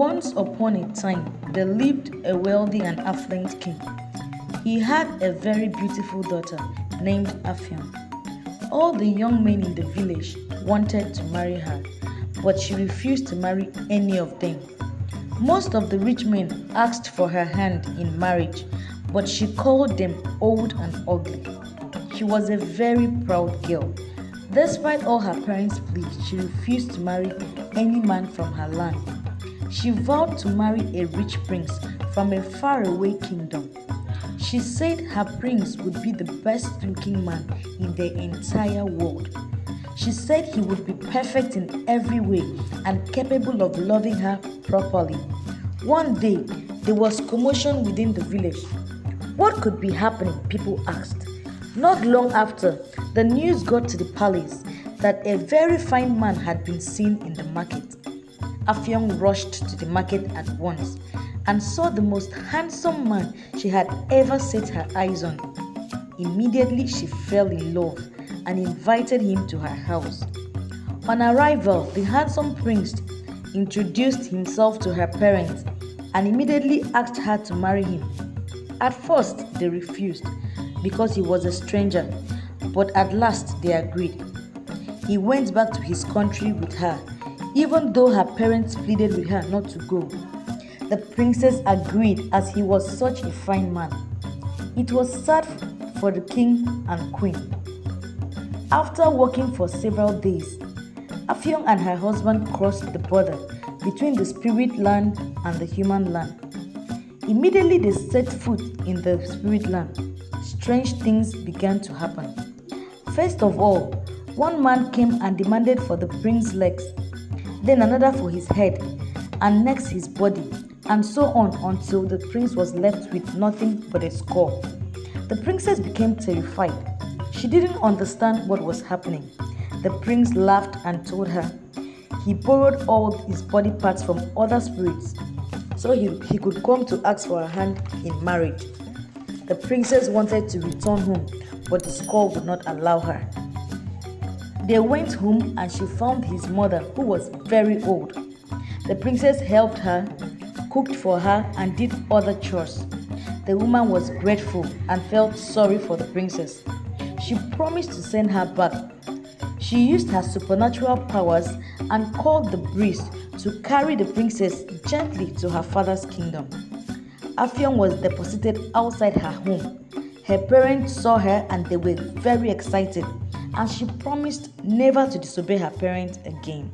Once upon a time, there lived a wealthy and affluent king. He had a very beautiful daughter named Afion. All the young men in the village wanted to marry her, but she refused to marry any of them. Most of the rich men asked for her hand in marriage, but she called them old and ugly. She was a very proud girl. Despite all her parents' pleas, she refused to marry any man from her land. She vowed to marry a rich prince from a faraway kingdom. She said her prince would be the best looking man in the entire world. She said he would be perfect in every way and capable of loving her properly. One day, there was commotion within the village. What could be happening? People asked. Not long after, the news got to the palace that a very fine man had been seen in the market. Afion rushed to the market at once and saw the most handsome man she had ever set her eyes on. Immediately she fell in love and invited him to her house. On arrival, the handsome prince introduced himself to her parents and immediately asked her to marry him. At first, they refused because he was a stranger, but at last they agreed. He went back to his country with her, even though her parents pleaded with her not to go. The princess agreed as he was such a fine man. It was sad for the king and queen. After walking for several days, Afion and her husband crossed the border between the spirit land and the human land. Immediately they set foot in the spirit land, strange things began to happen. First of all, one man came and demanded for the prince's legs, then another for his head, and next his body, and so on until the prince was left with nothing but a skull. The princess became terrified. She didn't understand what was happening. The prince laughed and told her he borrowed all his body parts from other spirits so he could come to ask for her hand in marriage. The princess wanted to return home, but the skull would not allow her. They went home and she found his mother, who was very old. The princess helped her, cooked for her, and did other chores. The woman was grateful and felt sorry for the princess. She promised to send her back. She used her supernatural powers and called the breeze to carry the princess gently to her father's kingdom. Afion was deposited outside her home. Her parents saw her and they were very excited, and she promised never to disobey her parents again.